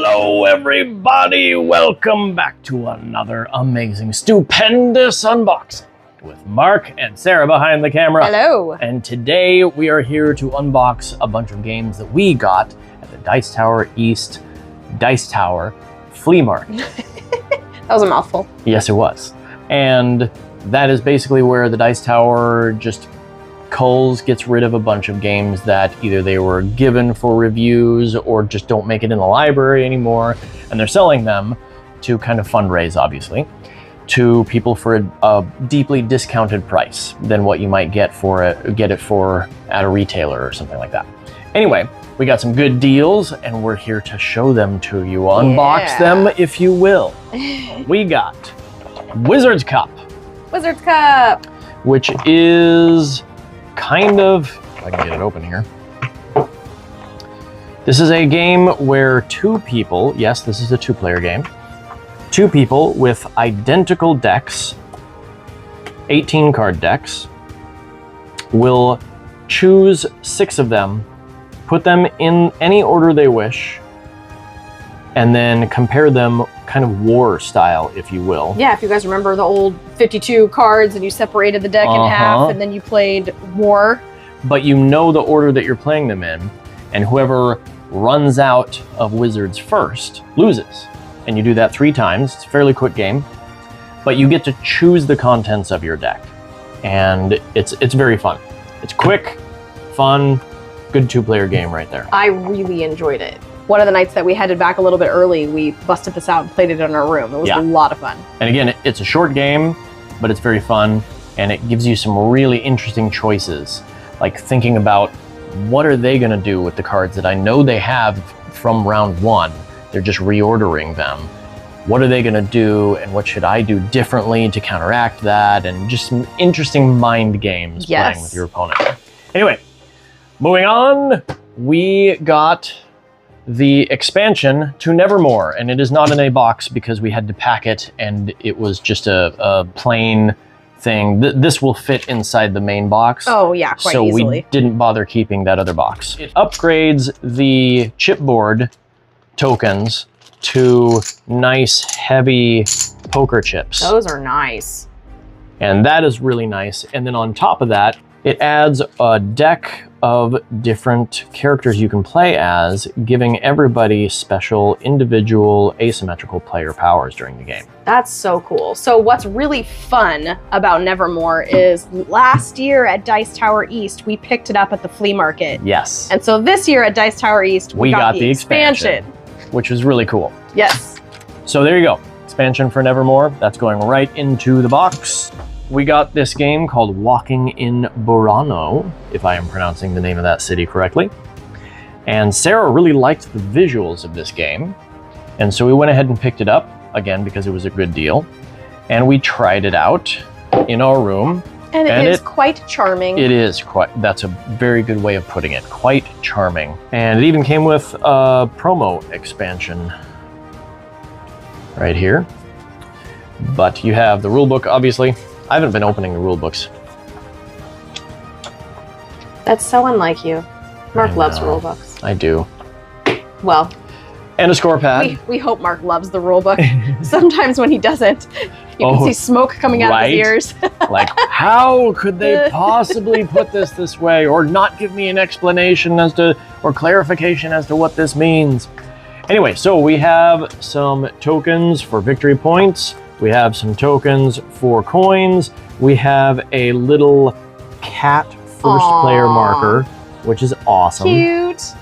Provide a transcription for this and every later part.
Hello everybody, welcome back to another amazing, stupendous unboxing with Mark and Sarah behind the camera. Hello. And today we are here to unbox a bunch of games that we got at the Dice Tower East Dice Tower Flea Market. That was a mouthful. Yes, it was. And that is basically where the Dice Tower just gets rid of a bunch of games that either they were given for reviews or just don't make it in the library anymore, and they're selling them to kind of fundraise, obviously, to people for a deeply discounted price than what you might get it for at a retailer or something like that. Anyway, we got some good deals and we're here to show them to you, unbox them if you will. We got Wizard's Cup. Wizard's Cup. Which is kind of, if I can get it open here. This is a game where two people, yes, this is a two-player game, two people with identical decks, 18 card decks, will choose 6 of them, put them in any order they wish, and then compare them kind of war style, if you will. Yeah, if you guys remember the old 52 cards and you separated the deck in half and then you played war. But you know the order that you're playing them in, and whoever runs out of wizards first loses. And you do that 3 times. It's a fairly quick game, but you get to choose the contents of your deck. And it's very fun. It's quick, fun, good 2-player game right there. I really enjoyed it. One of the nights that we headed back a little bit early, we busted this out and played it in our room. It was a lot of fun. And again, it's a short game, but it's very fun, and it gives you some really interesting choices, like thinking about what are they going to do with the cards that I know they have from round 1. They're just reordering them. What are they going to do, and what should I do differently to counteract that, and just some interesting mind games playing with your opponent. Anyway, moving on, we got the expansion to Nevermore, and it is not in a box because we had to pack it and it was just a plain thing. This will fit inside the main box. Oh yeah, quite easily. So we didn't bother keeping that other box. It upgrades the chipboard tokens to nice heavy poker chips. Those are nice. And that is really nice. And then on top of that, it adds a deck of different characters you can play as, giving everybody special individual asymmetrical player powers during the game. That's so cool. So what's really fun about Nevermore is last year at Dice Tower East, we picked it up at the Flea Market. Yes. And so this year at Dice Tower East, we got the expansion. Which was really cool. Yes. So there you go. Expansion for Nevermore. That's going right into the box. We got this game called Walking in Burano, if I am pronouncing the name of that city correctly. And Sarah really liked the visuals of this game. And so we went ahead and picked it up, again, because it was a good deal. And we tried it out in our room. And it is quite charming. It is quite, that's a very good way of putting it. Quite charming. And it even came with a promo expansion right here. But you have the rulebook, obviously. I haven't been opening the rule books. That's so unlike you. Mark loves rule books. I do. Well. And a score pad. We hope Mark loves the rule book. Sometimes when he doesn't, you can see smoke coming out of his ears. Like, how could they possibly put this way, or not give me an explanation as to, or clarification as to what this means? Anyway, so we have some tokens for victory points. We have some tokens for coins. We have a little cat first player marker, which is awesome. Cute.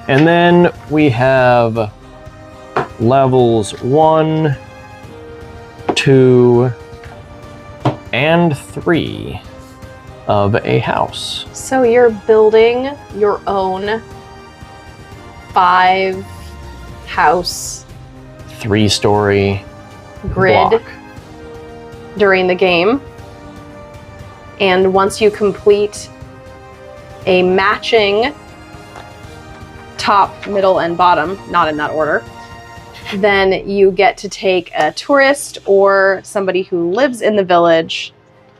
And then we have levels 1, 2, and 3 of a house. So you're building your own 5-house 3-story grid block during the game. And once you complete a matching top, middle, and bottom, not in that order, then you get to take a tourist or somebody who lives in the village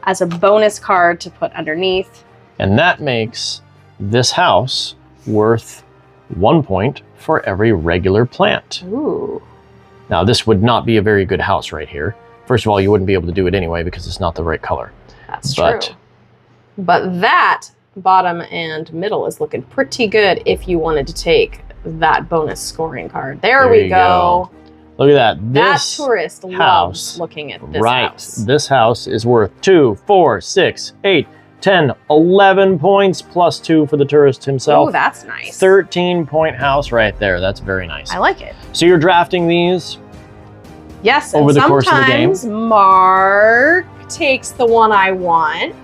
as a bonus card to put underneath. And that makes this house worth 1 point for every regular plant. Ooh. Now, this would not be a very good house right here. First of all, you wouldn't be able to do it anyway because it's not the right color. That's true. But that bottom and middle is looking pretty good if you wanted to take that bonus scoring card. There we go. Look at that. This that tourist loves looking at this house. This house is worth 2, 4, 6, 8, 10, 11 points plus 2 for the tourist himself. Oh, that's nice. 13-point house right there. That's very nice. I like it. So you're drafting these? Yes, over the course of the game. Sometimes Mark takes the one I want,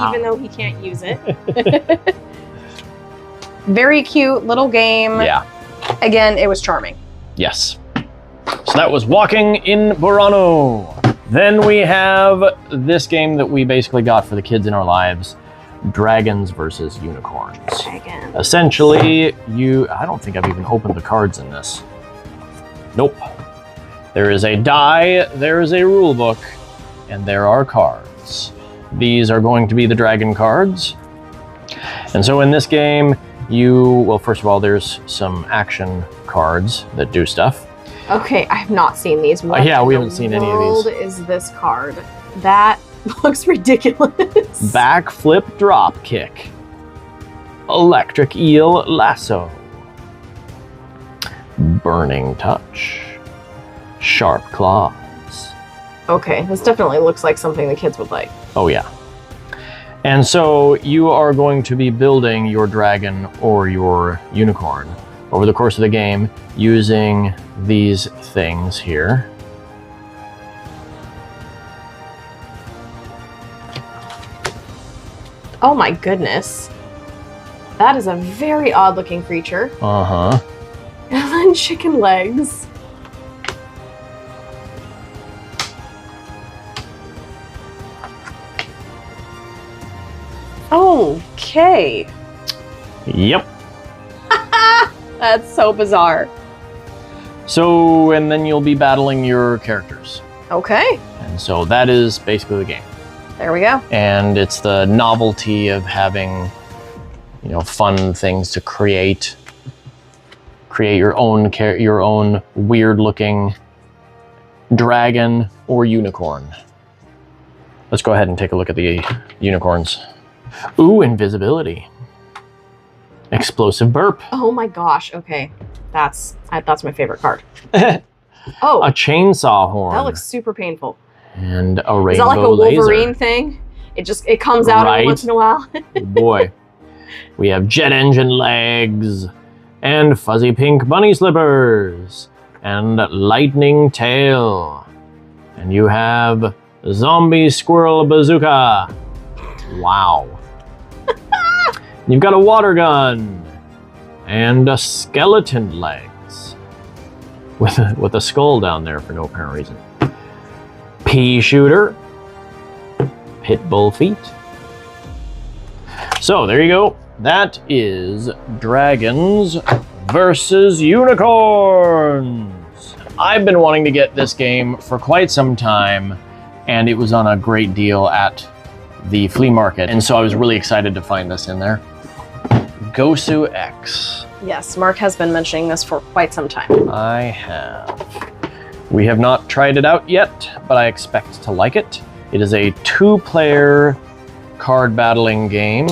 even though he can't use it. Very cute little game. Yeah. Again, it was charming. Yes. So that was Walking in Burano. Then we have this game that we basically got for the kids in our lives, Dragons versus Unicorns. Dragons. Essentially, I don't think I've even opened the cards in this. Nope. There is a die, there is a rule book, and there are cards. These are going to be the dragon cards. And so in this game, well, first of all, there's some action cards that do stuff. Okay, I have not seen these. Yeah, we haven't seen any of these. What is this card? That looks ridiculous. Backflip drop kick. Electric eel lasso. Burning touch. Sharp claws. Okay, this definitely looks like something the kids would like. Oh yeah. And so you are going to be building your dragon or your unicorn over the course of the game using these things here. Oh my goodness. That is a very odd looking creature. Uh-huh. And then chicken legs. Okay. Yep. That's so bizarre. So, and then you'll be battling your characters. Okay. And so that is basically the game. There we go. And it's the novelty of having, fun things to create. Create your own weird-looking dragon or unicorn. Let's go ahead and take a look at the unicorns. Ooh, invisibility. Explosive burp. Oh my gosh. Okay. That's my favorite card. A Oh, chainsaw horn. that looks super painful. And a rainbow laser. Is that like a Wolverine thing? It comes out every once in a while. Boy. We have jet engine legs and fuzzy pink bunny slippers and lightning tail. And you have zombie squirrel bazooka. Wow. You've got a water gun and a skeleton legs with a skull down there for no apparent reason. Pea shooter, pit bull feet. So there you go. That is Dragons versus Unicorns. I've been wanting to get this game for quite some time, and it was on a great deal at the Flea Market, and so I was really excited to find this in there. Gosu X. Yes, Mark has been mentioning this for quite some time. I have. We have not tried it out yet, but I expect to like it. It is a 2-player card battling game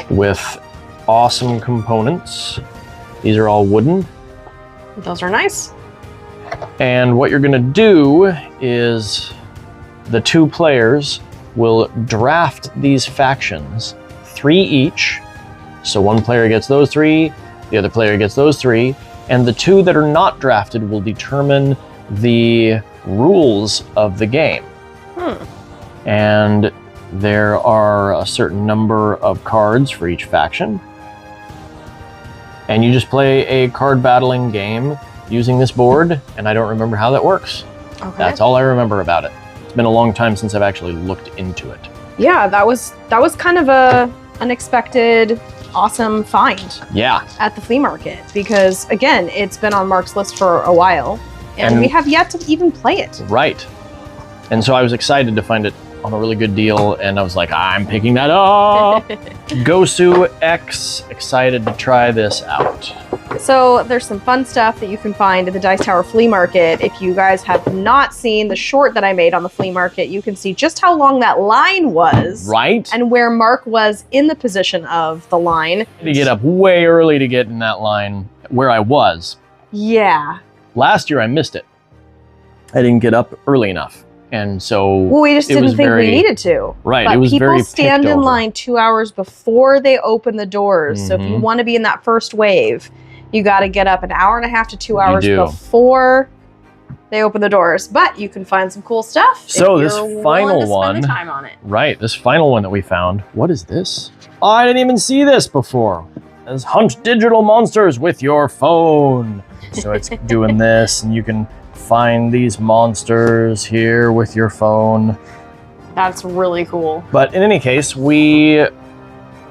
with awesome components. These are all wooden. Those are nice. And what you're gonna do is the 2 players will draft these factions, 3 each. So one player gets those 3, the other player gets those 3, and the 2 that are not drafted will determine the rules of the game. And there are a certain number of cards for each faction. And you just play a card battling game using this board, and I don't remember how that works. Okay. That's all I remember about it. It's been a long time since I've actually looked into it. Yeah, that was kind of a unexpected, awesome find. Yeah. At the flea market, because again, it's been on Mark's list for a while, and we have yet to even play it. Right. And so I was excited to find it on a really good deal, and I was like, I'm picking that up. Gosu X, excited to try this out. So there's some fun stuff that you can find at the Dice Tower Flea Market. If you guys have not seen the short that I made on the flea market, you can see just how long that line was. Right? And where Mark was in the position of the line. To get up way early to get in that line where I was. Yeah. Last year I missed it. I didn't get up early enough. And so well, we just didn't think we needed to. Right. But it was very people stand in over. line 2 hours before they open the doors. So if you want to be in that first wave, you got to get up an hour and a half to 2 hours before they open the doors. But you can find some cool stuff. So this final one, spend the time on it. Right? This final one that we found. What is this? Oh, I didn't even see this before. It's hunt digital monsters with your phone. So it's doing this, and you can find these monsters here with your phone. That's really cool. But in any case, we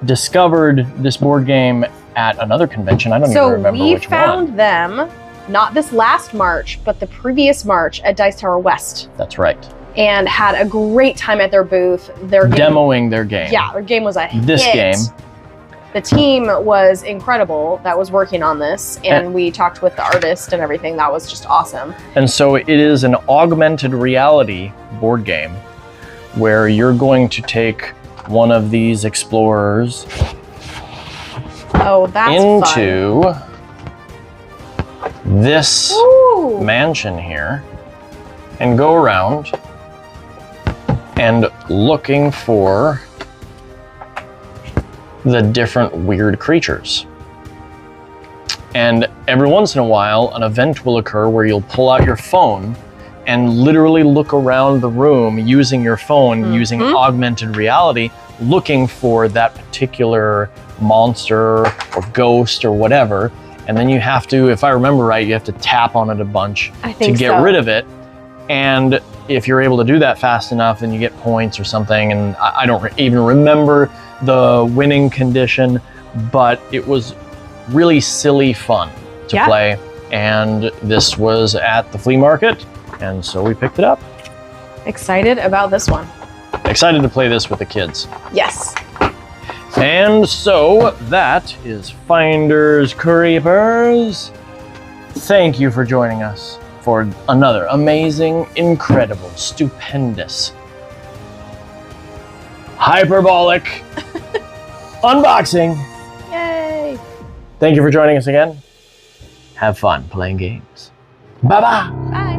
discovered this board game at another convention. I don't even remember which one. So we found them, not this last March, but the previous March at Dice Tower West. That's right. And had a great time at their booth. Demoing their game. Yeah, their game was a hit. This game. The team was incredible that was working on this, and we talked with the artist and everything. That was just awesome. And so it is an augmented reality board game where you're going to take one of these explorers into this mansion here and go around and looking for the different weird creatures. And every once in a while, an event will occur where you'll pull out your phone and literally look around the room using your phone, using augmented reality, looking for that particular monster or ghost or whatever. And then you have to, if I remember right, you have to tap on it a bunch to get rid of it. And if you're able to do that fast enough, then you get points or something. And I don't even remember the winning condition, but it was really silly fun to play. And this was at the flea market, and so we picked it up. Excited about this one. Excited to play this with the kids. Yes. And so that is Finders Creepers. Thank you for joining us for another amazing, incredible, stupendous, hyperbolic unboxing. Yay! Thank you for joining us again. Have fun playing games. Bye-bye. Bye.